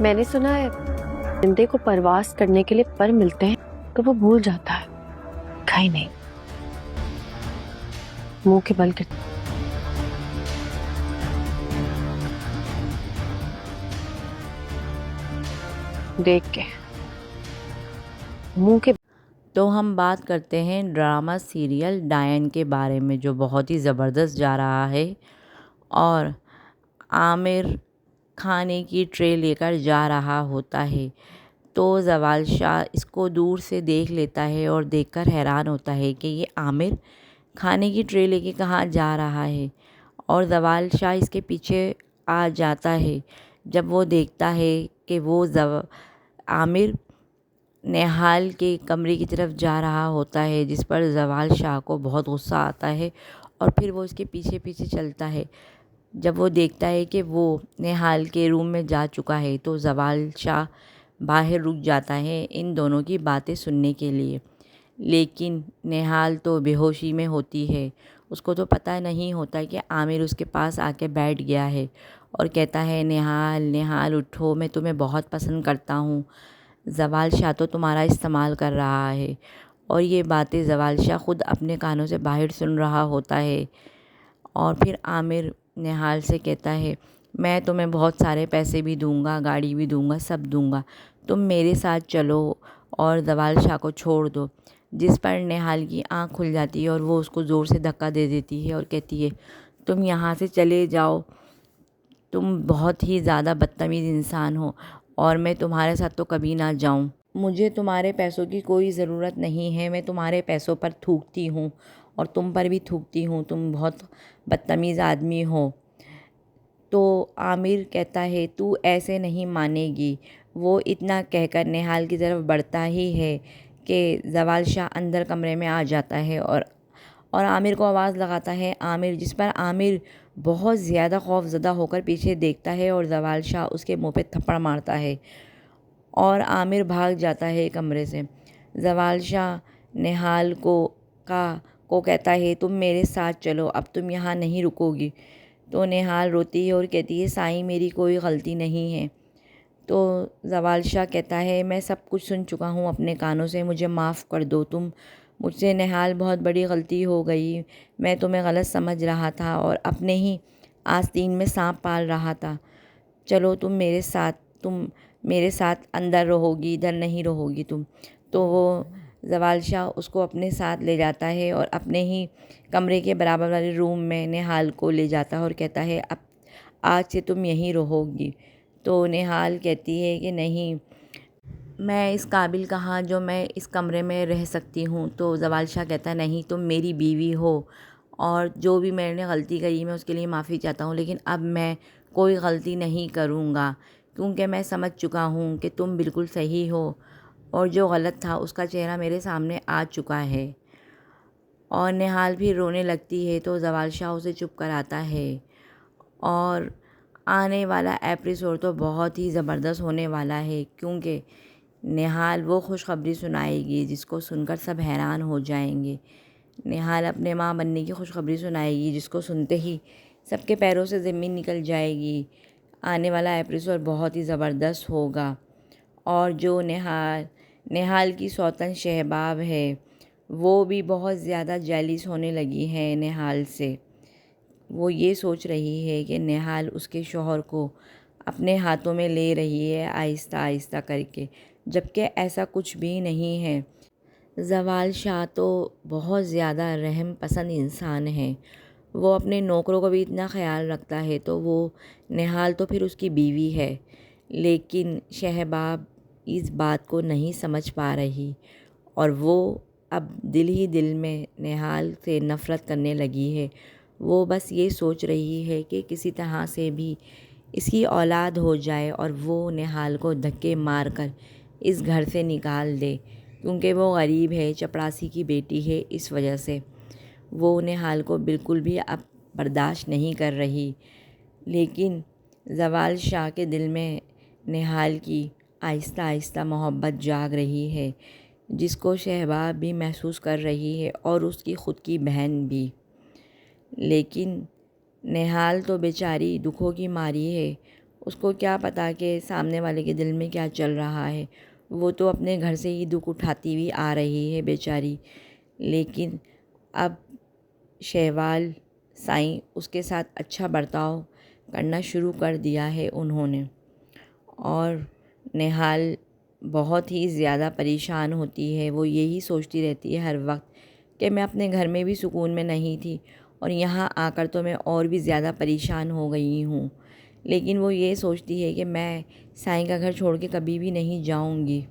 میں نے سنا ہے بندے کو پرواز کرنے کے لیے پر ملتے ہیں تو وہ بھول جاتا ہے، کہیں نہیں منہ کے بل کے دیکھ کے منہ کے۔ تو ہم بات کرتے ہیں ڈرامہ سیریل ڈائن کے بارے میں، جو بہت ہی زبردست جا رہا ہے اور عامر کھانے کی ٹرے لے کر جا رہا ہوتا ہے تو زوال شاہ اس کو دور سے دیکھ لیتا ہے اور دیکھ کر حیران ہوتا ہے کہ یہ عامر کھانے کی ٹرے لے کے کہاں جا رہا ہے، اور زوال شاہ اس کے پیچھے آ جاتا ہے جب وہ دیکھتا ہے کہ وہ عامر نہال کے کمرے کی طرف جا رہا ہوتا ہے، جس پر زوال شاہ کو بہت غصہ آتا ہے اور پھر وہ اس کے پیچھے پیچھے چلتا ہے۔ جب وہ دیکھتا ہے کہ وہ نہال کے روم میں جا چکا ہے تو زوال شاہ باہر رک جاتا ہے ان دونوں کی باتیں سننے کے لیے، لیکن نہال تو بے ہوشی میں ہوتی ہے۔ اس کو تو پتہ نہیں ہوتا کہ عامر اس کے پاس آ کے بیٹھ گیا ہے اور کہتا ہے نہال نہال اٹھو، میں تمہیں بہت پسند کرتا ہوں، زوال شاہ تو تمہارا استعمال کر رہا ہے۔ اور یہ باتیں زوال شاہ خود اپنے کانوں سے باہر سن رہا ہوتا ہے، اور پھر عامر نہال سے کہتا ہے میں تمہیں بہت سارے پیسے بھی دوں گا، گاڑی بھی دوں گا، سب دوں گا، تم میرے ساتھ چلو اور زوال شاہ کو چھوڑ دو۔ جس پر نہال کی آنکھ کھل جاتی ہے اور وہ اس کو زور سے دھکا دے دیتی ہے اور کہتی ہے تم یہاں سے چلے جاؤ، تم بہت ہی زیادہ بدتمیز انسان ہو اور میں تمہارے ساتھ تو کبھی نہ جاؤں، مجھے تمہارے پیسوں کی کوئی ضرورت نہیں ہے، میں تمہارے پیسوں پر تھوکتی ہوں اور تم پر بھی تھوکتی ہوں، تم بہت بدتمیز آدمی ہو۔ تو عامر کہتا ہے تو ایسے نہیں مانے گی۔ وہ اتنا کہہ کر نہال کی طرف بڑھتا ہی ہے کہ زوال شاہ اندر کمرے میں آ جاتا ہے اور عامر کو آواز لگاتا ہے عامر، جس پر عامر بہت زیادہ خوف زدہ ہو کر پیچھے دیکھتا ہے اور زوال شاہ اس کے منہ پہ تھپڑ مارتا ہے اور عامر بھاگ جاتا ہے کمرے سے۔ زوال شاہ نہال کو کہتا ہے تم میرے ساتھ چلو، اب تم یہاں نہیں رکو گی۔ تو نہال روتی ہے اور کہتی ہے سائیں میری کوئی غلطی نہیں ہے۔ تو زوال شاہ کہتا ہے میں سب کچھ سن چکا ہوں اپنے کانوں سے، مجھے معاف کر دو، تم مجھ سے نہال بہت بڑی غلطی ہو گئی، میں تمہیں غلط سمجھ رہا تھا اور اپنے ہی آستین میں سانپ پال رہا تھا، چلو تم میرے ساتھ اندر رہو گی، ادھر نہیں رہو گی تم۔ تو وہ زوال شاہ اس کو اپنے ساتھ لے جاتا ہے اور اپنے ہی کمرے کے برابر والے روم میں نہال کو لے جاتا ہے اور کہتا ہے اب آج سے تم یہیں رہو گی۔ تو نہال کہتی ہے کہ نہیں، میں اس قابل کہاں جو میں اس کمرے میں رہ سکتی ہوں۔ تو زوال شاہ کہتا ہے نہیں، تم میری بیوی ہو اور جو بھی میں نے غلطی کری میں اس کے لیے معافی چاہتا ہوں، لیکن اب میں کوئی غلطی نہیں کروں گا کیونکہ میں سمجھ چکا ہوں کہ تم بالکل صحیح ہو اور جو غلط تھا اس کا چہرہ میرے سامنے آ چکا ہے۔ اور نہال بھی رونے لگتی ہے تو زوال شاہ اسے چپ کراتا ہے۔ اور آنے والا ایپیسوڈ تو بہت ہی زبردست ہونے والا ہے کیونکہ نہال وہ خوشخبری سنائے گی جس کو سن کر سب حیران ہو جائیں گے۔ نہال اپنے ماں بننے کی خوشخبری سنائے گی جس کو سنتے ہی سب کے پیروں سے زمین نکل جائے گی۔ آنے والا ایپیسوڈ بہت ہی زبردست ہوگا۔ اور جو نہال کی سوتن شہباب ہے وہ بھی بہت زیادہ جیلس ہونے لگی ہے نہال سے۔ وہ یہ سوچ رہی ہے کہ نہال اس کے شوہر کو اپنے ہاتھوں میں لے رہی ہے آہستہ آہستہ کر کے، جبکہ ایسا کچھ بھی نہیں ہے۔ زوال شاہ تو بہت زیادہ رحم پسند انسان ہے، وہ اپنے نوکروں کو بھی اتنا خیال رکھتا ہے، تو وہ نہال تو پھر اس کی بیوی ہے، لیکن شہباب اس بات کو نہیں سمجھ پا رہی اور وہ اب دل ہی دل میں نہال سے نفرت کرنے لگی ہے۔ وہ بس یہ سوچ رہی ہے کہ کسی طرح سے بھی اس کی اولاد ہو جائے اور وہ نہال کو دھکے مار کر اس گھر سے نکال دے، کیونکہ وہ غریب ہے، چپڑاسی کی بیٹی ہے، اس وجہ سے وہ نہال کو بالکل بھی اب برداشت نہیں کر رہی۔ لیکن زوال شاہ کے دل میں نہال کی آہستہ آہستہ محبت جاگ رہی ہے، جس کو شہباب بھی محسوس کر رہی ہے اور اس کی خود کی بہن بھی۔ لیکن نہال تو بیچاری دکھوں کی ماری ہے، اس کو کیا پتا کہ سامنے والے کے دل میں کیا چل رہا ہے، وہ تو اپنے گھر سے ہی دکھ اٹھاتی ہوئی آ رہی ہے بیچاری، لیکن اب شہوال سائیں اس کے ساتھ اچھا برتاؤ کرنا شروع کر دیا ہے انہوں نے، اور نہال بہت ہی زیادہ پریشان ہوتی ہے۔ وہ یہی سوچتی رہتی ہے ہر وقت کہ میں اپنے گھر میں بھی سکون میں نہیں تھی اور یہاں آ کر تو میں اور بھی زیادہ پریشان ہو گئی ہوں، لیکن وہ یہ سوچتی ہے کہ میں سائیں کا گھر چھوڑ کے کبھی بھی نہیں جاؤں گی۔